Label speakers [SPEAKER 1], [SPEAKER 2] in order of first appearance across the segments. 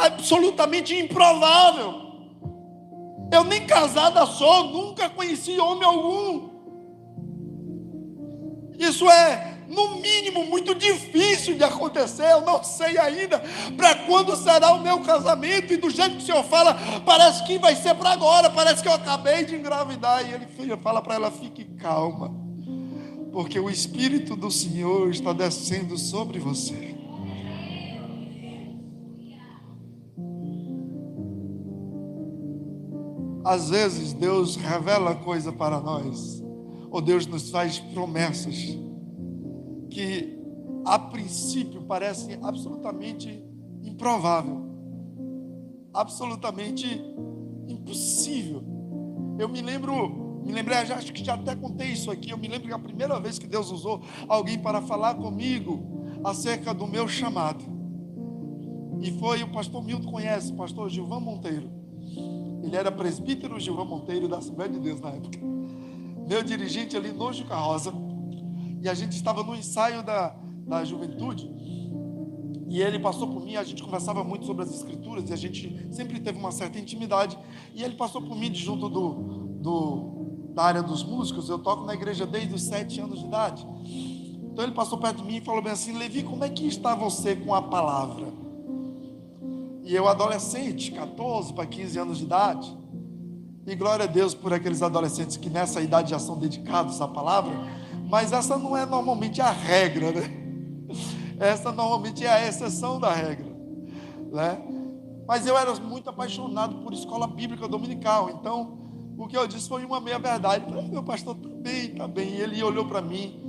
[SPEAKER 1] absolutamente improvável. Eu nem casada sou, nunca conheci homem algum. Isso é, no mínimo, muito difícil de acontecer. Eu não sei ainda para quando será o meu casamento. E do jeito que o Senhor fala, parece que vai ser para agora. Parece que eu acabei de engravidar. E Ele fala para ela: fique calma, porque o Espírito do Senhor está descendo sobre você. Às vezes Deus revela coisa para nós, ou Deus nos faz promessas que a princípio parecem absolutamente improvável, absolutamente impossível. Eu me lembrei, acho que já até contei isso aqui. Eu me lembro que a primeira vez que Deus usou alguém para falar comigo acerca do meu chamado, e foi o pastor Milton, conhece, o pastor Gilvan Monteiro. Ele era presbítero Gilvan Monteiro da Assembleia de Deus na época, meu dirigente ali no Juca Rosa. E a gente estava no ensaio da juventude, e ele passou por mim. A gente conversava muito sobre as escrituras, e a gente sempre teve uma certa intimidade. E ele passou por mim de junto da área dos músicos. Eu toco na igreja desde os 7 anos de idade. Então ele passou perto de mim e falou bem assim: Levi, como é que está você com a palavra? E eu, adolescente, 14 para 15 anos de idade, e glória a Deus por aqueles adolescentes que nessa idade já são dedicados à palavra, mas essa não é normalmente a regra, né? Essa normalmente é a exceção da regra, né? Mas eu era muito apaixonado por escola bíblica dominical. Então o que eu disse foi uma meia verdade. Falei: meu pastor, está bem. E ele olhou para mim,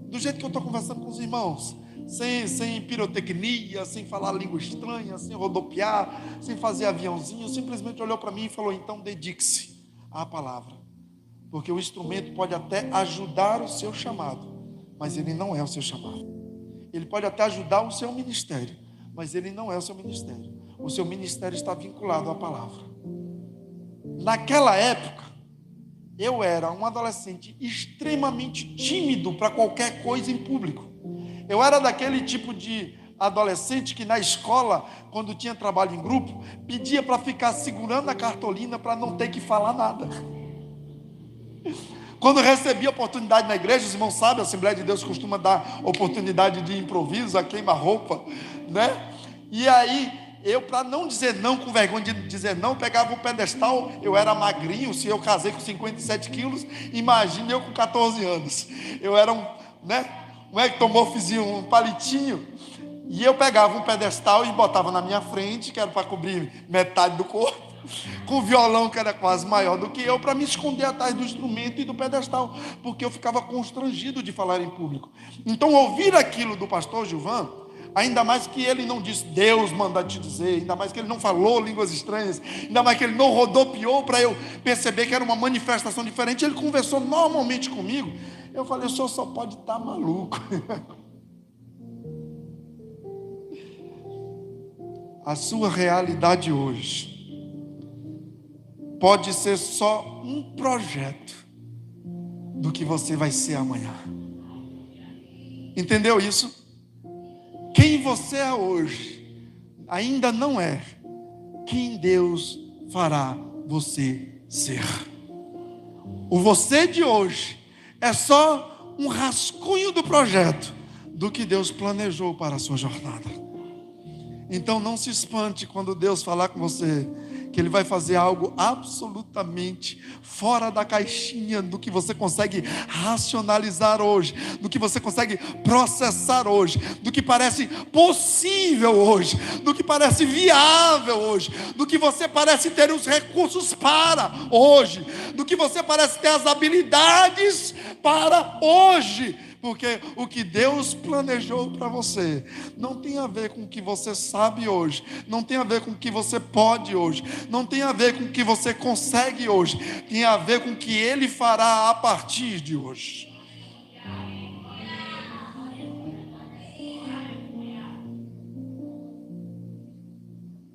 [SPEAKER 1] do jeito que eu estou conversando com os irmãos, sem pirotecnia, sem falar língua estranha, sem rodopiar, sem fazer aviãozinho. Simplesmente olhou para mim e falou: então dedique-se à palavra, porque o instrumento pode até ajudar o seu chamado, mas ele não é o seu chamado. Ele pode até ajudar o seu ministério, mas ele não é o seu ministério. O seu ministério está vinculado à palavra. Naquela época, eu era um adolescente extremamente tímido para qualquer coisa em público. Eu era daquele tipo de adolescente que na escola, quando tinha trabalho em grupo, pedia para ficar segurando a cartolina para não ter que falar nada. Quando recebia oportunidade na igreja, os irmãos sabem, a Assembleia de Deus costuma dar oportunidade de improviso, a queima-roupa, né? E aí, eu, para não dizer não, com vergonha de dizer não, pegava o pedestal. Eu era magrinho, se eu casei com 57 quilos, imagine eu com 14 anos. Eu era um ectomorfozinho, um palitinho. E eu pegava um pedestal e botava na minha frente, que era para cobrir metade do corpo, com o violão que era quase maior do que eu, para me esconder atrás do instrumento e do pedestal, porque eu ficava constrangido de falar em público. Então, ouvir aquilo do pastor Gilvan, ainda mais que ele não disse Deus manda te dizer, ainda mais que ele não falou línguas estranhas, ainda mais que ele não rodopiou para eu perceber que era uma manifestação diferente, ele conversou normalmente comigo. Eu falei: o senhor só pode estar maluco. A sua realidade hoje pode ser só um projeto do que você vai ser amanhã. Entendeu isso? Quem você é hoje ainda não é quem Deus fará você ser. O você de hoje é só um rascunho do projeto do que Deus planejou para a sua jornada. Então não se espante quando Deus falar com você que Ele vai fazer algo absolutamente fora da caixinha do que você consegue racionalizar hoje, do que você consegue processar hoje, do que parece possível hoje, do que parece viável hoje, do que você parece ter os recursos para hoje, do que você parece ter as habilidades para hoje. Porque o que Deus planejou para você não tem a ver com o que você sabe hoje, não tem a ver com o que você pode hoje, não tem a ver com o que você consegue hoje, tem a ver com o que Ele fará a partir de hoje.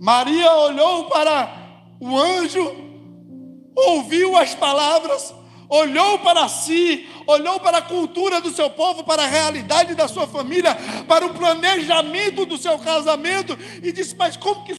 [SPEAKER 1] Maria olhou para o anjo, ouviu as palavras, olhou para si, olhou para a cultura do seu povo, para a realidade da sua família, para o planejamento do seu casamento e disse: mas como que